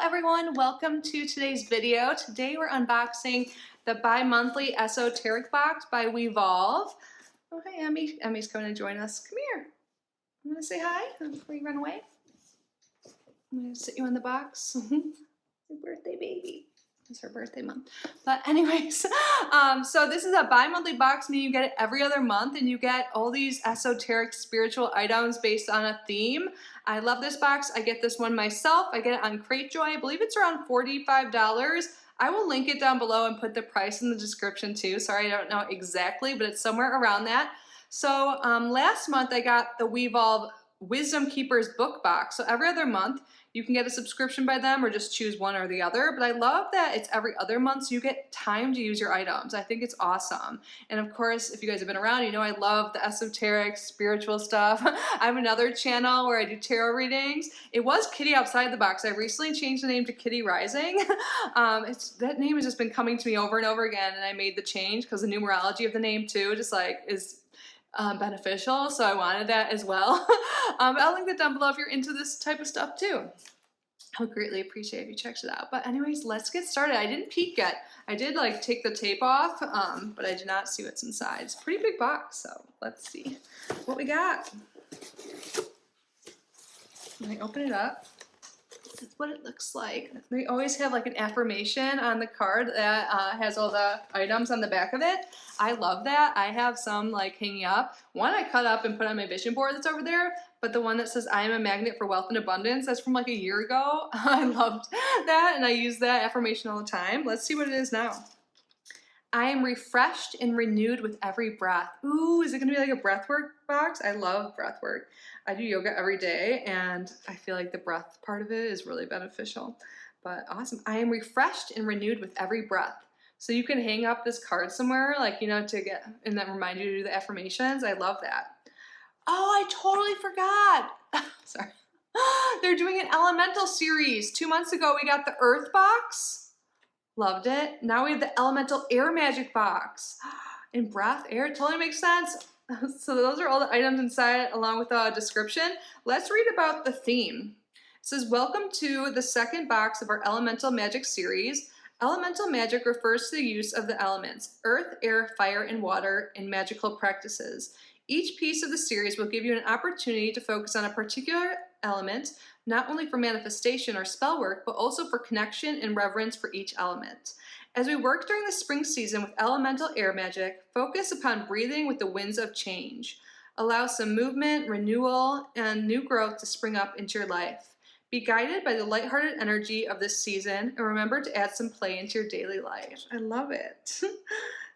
everyone, welcome to today's video. Today we're unboxing the bi-monthly Esoteric box by WEvolve. Oh, hey Emmy. Emmy's coming to join us. Come here. I'm gonna say hi before you run away. I'm gonna sit you in the box. Your birthday baby. It's her birthday month. But anyways, so this is a bi-monthly box, meaning you get it every other month and you get all these esoteric spiritual items based on a theme. I love this box. I get this one myself. I get it on Cratejoy. I believe it's around $45. I will link it down below and put the price in the description too. Sorry, I don't know exactly, but it's somewhere around that. So last month I got the WEvolve Wisdom Keepers book box. So every other month you can get a subscription by them or just choose one or the other. But I love that it's every other month so you get time to use your items. I think it's awesome. And of course, if you guys have been around, you know I love the esoteric, spiritual stuff. I have another channel where I do tarot readings. It was Kitty Outside the Box. I recently changed the name to Kitty Rising. That name has just been coming to me over and over again, and I made the change because the numerology of the name too just like is beneficial, so I wanted that as well. I'll link that down below if you're into this type of stuff too. I would greatly appreciate if you checked it out. But anyways, let's get started. I didn't peek yet. I did like take the tape off, but I did not see what's inside. It's a pretty big box, so let's see what we got. When I open it up, this is what it looks like. They always have like an affirmation on the card that has all the items on the back of it. I love that. I have some like hanging up. One I cut up and put on my vision board that's over there, but the one that says I am a magnet for wealth and abundance, that's from like a year ago. I loved that and I use that affirmation all the time. Let's see what it is now. I am refreshed and renewed with every breath. Ooh, is it gonna be like a breathwork box? I love breathwork. I do yoga every day and I feel like the breath part of it is really beneficial. But awesome. I am refreshed and renewed with every breath. So you can hang up this card somewhere, like, you know, to get, and that remind you to do the affirmations. I love that. Oh, I totally forgot. Sorry. They're doing an elemental series. 2 months ago, we got the earth box. Loved it. Now we have the elemental air magic box. And breath, air, totally makes sense. So those are all the items inside along with a description. Let's read about the theme. It says, welcome to the second box of our elemental magic series. Elemental magic refers to the use of the elements, earth, air, fire, and water in magical practices. Each piece of the series will give you an opportunity to focus on a particular element, not only for manifestation or spell work, but also for connection and reverence for each element. As we work during the spring season with elemental air magic, focus upon breathing with the winds of change. Allow some movement, renewal, and new growth to spring up into your life. Be guided by the lighthearted energy of this season and remember to add some play into your daily life. I love it.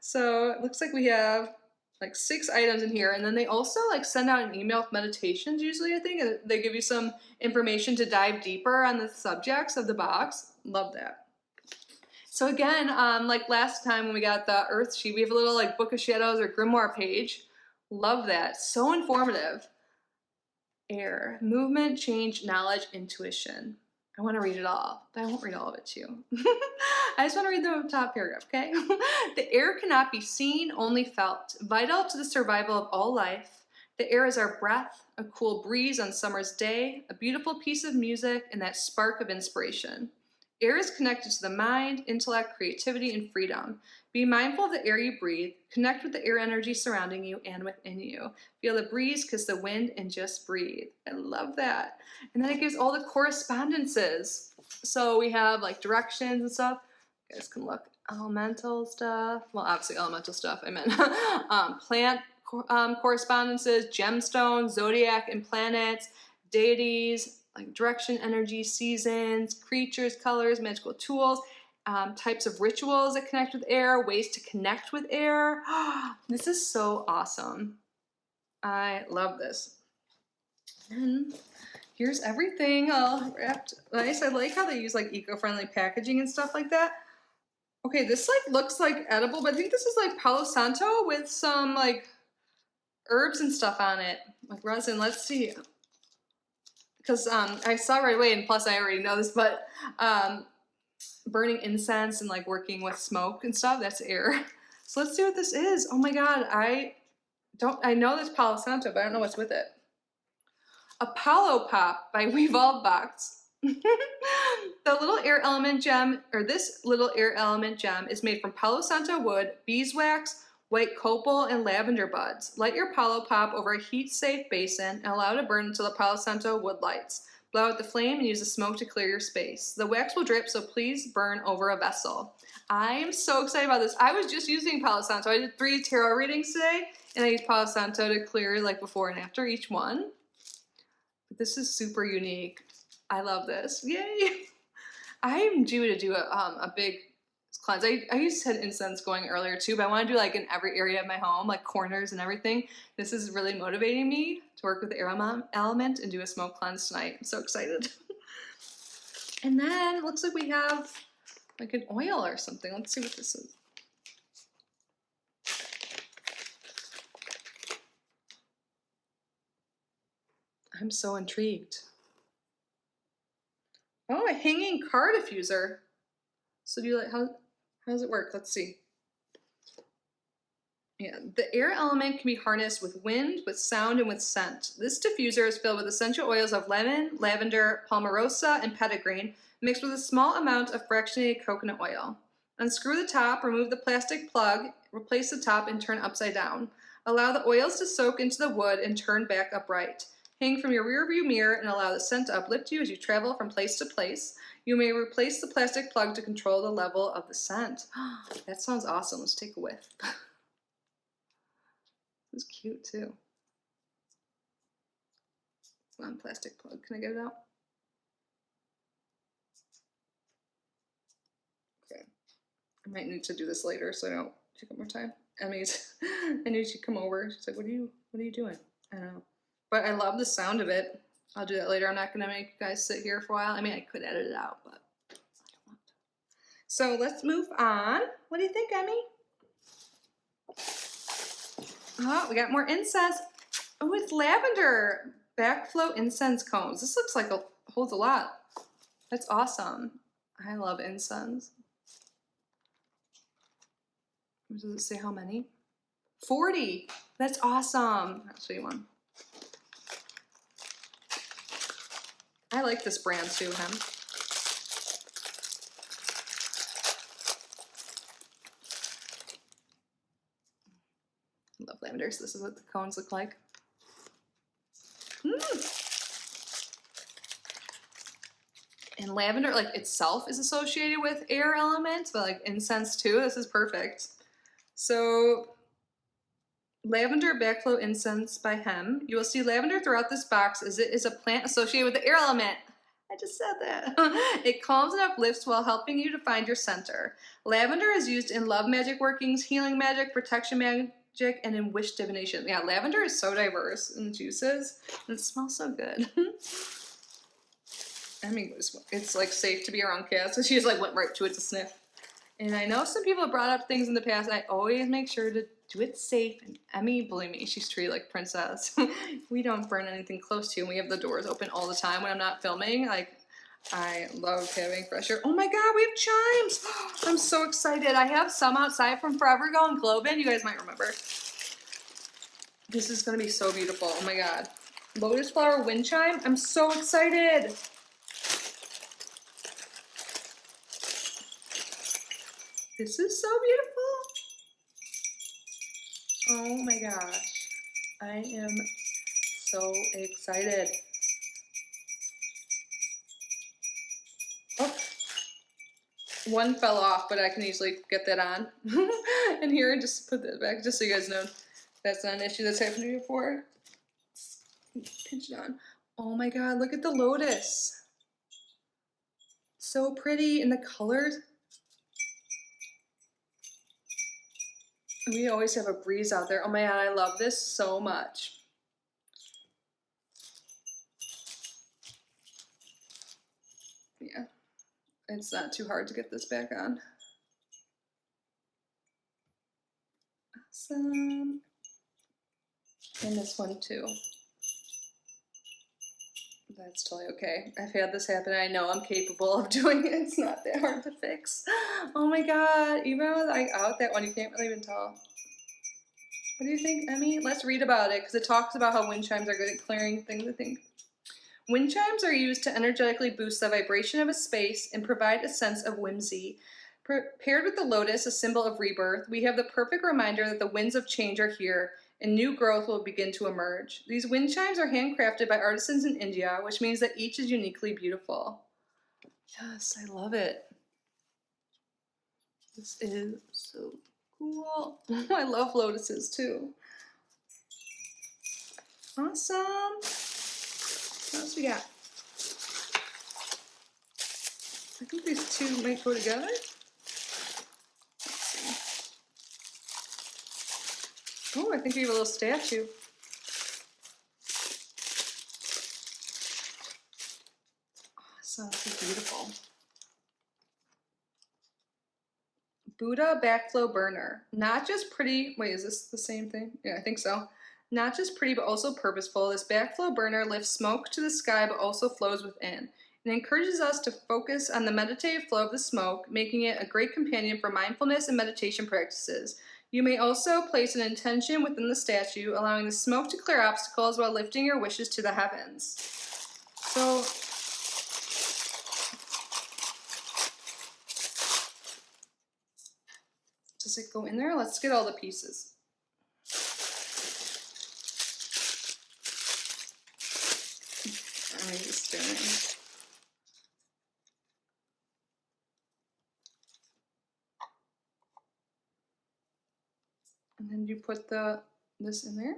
So it looks like we have like 6 items in here, and then they also like send out an email with meditations usually, I think, and they give you some information to dive deeper on the subjects of the box. Love that. So again, like last time when we got the earth sheet, we have a little like Book of Shadows or Grimoire page. Love that. So informative. Air, movement, change, knowledge, intuition. I want to read it all, but I won't read all of it to you. I just want to read the top paragraph, okay? The air cannot be seen, only felt. Vital to the survival of all life. The air is our breath, a cool breeze on summer's day, a beautiful piece of music, and that spark of inspiration. Air is connected to the mind, intellect, creativity, and freedom. Be mindful of the air you breathe. Connect with the air energy surrounding you and within you. Feel the breeze, kiss the wind, and just breathe. I love that. And then it gives all the correspondences. So we have like directions and stuff. You guys can look. Elemental stuff. Well, obviously elemental stuff, I meant. Plant correspondences, gemstones, zodiac and planets, deities, like direction, energy, seasons, creatures, colors, magical tools, types of rituals that connect with air, ways to connect with air. This is so awesome. I love this. And here's everything all wrapped nice. I like how they use like eco-friendly packaging and stuff like that. Okay, this like looks like edible, but I think this is like Palo Santo with some like herbs and stuff on it, like resin. Let's see. Because I saw right away, and plus I already know this, but burning incense and like working with smoke and stuff, that's air. So let's see what this is. Oh my God, I know this Palo Santo, but I don't know what's with it. Apollo Pop by WEvolve box. The The little air element gem, or this little air element gem, is made from Palo Santo wood, beeswax, white copal, and lavender buds. Light your Palo Pop over a heat-safe basin and allow it to burn until the Palo Santo wood lights. Blow out the flame and use the smoke to clear your space. The wax will drip, so please burn over a vessel. I am so excited about this. I was just using Palo Santo. I did 3 tarot readings today, and I used Palo Santo to clear like before and after each one. But this is super unique. I love this. Yay! I am due to do a big cleanse. I used to have incense going earlier too, but I want to do like in every area of my home, like corners and everything. This is really motivating me to work with the air element and do a smoke cleanse tonight. I'm so excited. And then it looks like we have like an oil or something. Let's see what this is. I'm so intrigued. Oh, a hanging car diffuser. So do you like, how does it work? Let's see. Yeah, the air element can be harnessed with wind, with sound, and with scent. This diffuser is filled with essential oils of lemon, lavender, palmarosa, and petitgreen, mixed with a small amount of fractionated coconut oil. Unscrew the top, remove the plastic plug, replace the top, and turn upside down. Allow the oils to soak into the wood and turn back upright. Hang from your rearview mirror and allow the scent to uplift you as you travel from place to place. You may replace the plastic plug to control the level of the scent. That sounds awesome. Let's take a whiff. This is cute too. One plastic plug. Can I get it out? Okay. I might need to do this later so I don't take up more time. I knew she'd come over. She's like, what are you doing? I don't know. But I love the sound of it. I'll do that later. I'm not going to make you guys sit here for a while. I mean, I could edit it out, but I don't want to. So let's move on. What do you think, Emmy? Oh, we got more incense. Oh, it's lavender. Backflow incense cones. This looks like holds a lot. That's awesome. I love incense. Does it say how many? 40. That's awesome. I'll show you one. I like this brand too, Hem. I love lavender, so this is what the cones look like. And lavender, like itself, is associated with air elements, but like incense too. This is perfect. So, lavender backflow incense by Hem. You will see lavender throughout this box as it is a plant associated with the air element. I just said that. It calms and uplifts while helping you to find your center. Lavender is used in love magic workings, healing magic, protection magic, and in wish divination. Yeah, lavender is so diverse in the juices, and it smells so good. I mean, it's like safe to be around cats, so she just like went right to it to sniff. And I know some people have brought up things in the past, and I always make sure to do it safe. And Emmy, believe me, she's treated like a princess. We don't burn anything close to, and we have the doors open all the time when I'm not filming. Like, I love having fresh air. Oh my God, we have chimes. I'm so excited. I have some outside from Forever Ago and Globin. You guys might remember. This is gonna be so beautiful. Oh my God. Lotus flower wind chime. I'm so excited. This is so beautiful. Oh my gosh. I am so excited. Oh, one fell off, but I can easily get that on. And here, just put that back, just so you guys know that's not an issue that's happened to me before. Pinch it on. Oh my God, look at the lotus. So pretty, and the colors. We always have a breeze out there. Oh my God, I love this so much. Yeah, it's not too hard to get this back on. Awesome. And this one too. That's totally okay. I've had this happen. I know I'm capable of doing it. It's not that hard to fix. Oh my God. Even with like out that one, you can't really even tell. What do you think, Emmy? Let's read about it because it talks about how wind chimes are good at clearing things, I think. Wind chimes are used to energetically boost the vibration of a space and provide a sense of whimsy. Paired with the lotus, a symbol of rebirth, we have the perfect reminder that the winds of change are here and new growth will begin to emerge. These wind chimes are handcrafted by artisans in India, which means that each is uniquely beautiful. Yes, I love it. This is so cool. I love lotuses too. Awesome. What else we got? I think these two might go together. Let's see. Oh, I think we have a little statue. Awesome, this is beautiful. Buddha Backflow Burner. Not just pretty, wait, is this the same thing? Yeah, I think so. Not just pretty, but also purposeful, this backflow burner lifts smoke to the sky, but also flows within. It encourages us to focus on the meditative flow of the smoke, making it a great companion for mindfulness and meditation practices. You may also place an intention within the statue, allowing the smoke to clear obstacles while lifting your wishes to the heavens. So, does it go in there? Let's get all the pieces. I'm just doing. And then you put this in there.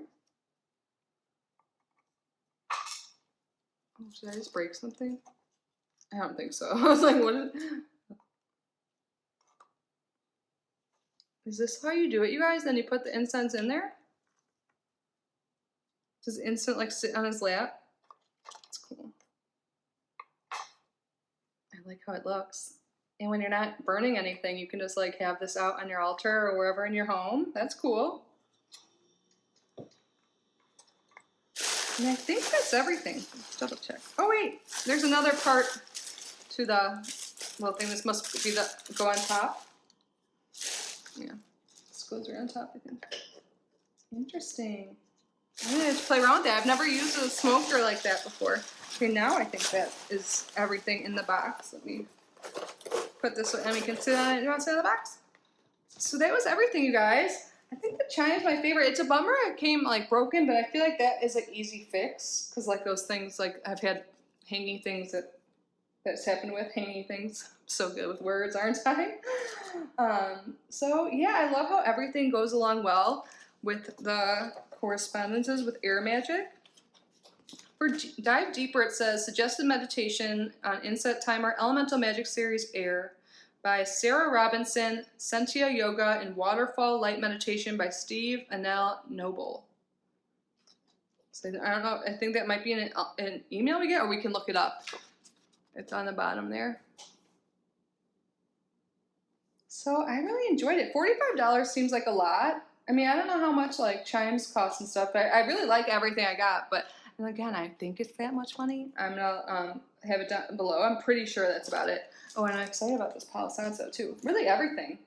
Oh, did I just break something? I don't think so. I was like, what is this how you do it, you guys? Then you put the incense in there? Does the incense like sit on his lap? That's cool. I like how it looks. And when you're not burning anything, you can just like have this out on your altar or wherever in your home. That's cool. And I think that's everything. Let's double check. Oh wait, there's another part to the little thing. This must be the go on top. Yeah, this goes right on top, I think. Interesting. I'm gonna have to play around with that. I've never used a smoker like that before. Okay, now I think that is everything in the box. Let me put this and we can sit on it. You want to sit on the box? So that was everything, you guys. I think the chime is my favorite. It's a bummer it came like broken, but I feel like that is an easy fix because like those things, like I've had hanging things that's happened with hanging things. I'm so good with words, aren't I? So yeah, I love how everything goes along well with the correspondences with air magic. For dive deeper, it says suggested meditation on Inset Timer Elemental Magic Series Air by Sarah Robinson, Sentia Yoga and Waterfall Light Meditation by Steve Anel Noble. So I don't know, I think that might be an email we get, or we can look it up. It's on the bottom there. So I really enjoyed it. $45 seems like a lot. I mean, I don't know how much like chimes cost and stuff, but I really like everything I got. But and again, I think it's that much money. I'm gonna have it down below. I'm pretty sure that's about it. Oh, and I'm excited about this Palo Santo too. Really everything.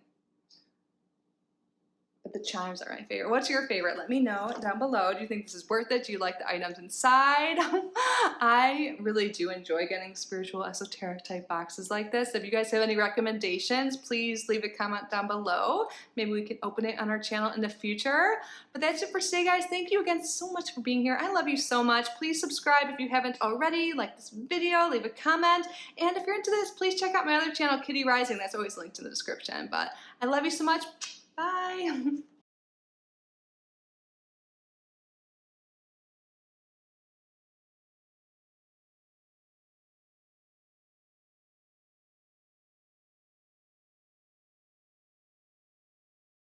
But the chimes are my favorite. What's your favorite? Let me know down below. Do you think this is worth it? Do you like the items inside? I really do enjoy getting spiritual esoteric type boxes like this. If you guys have any recommendations, please leave a comment down below. Maybe we can open it on our channel in the future. But that's it for today, guys. Thank you again so much for being here. I love you so much. Please subscribe if you haven't already. Like this video, leave a comment. And if you're into this, please check out my other channel, Kitty Rising. That's always linked in the description. But I love you so much. Bye.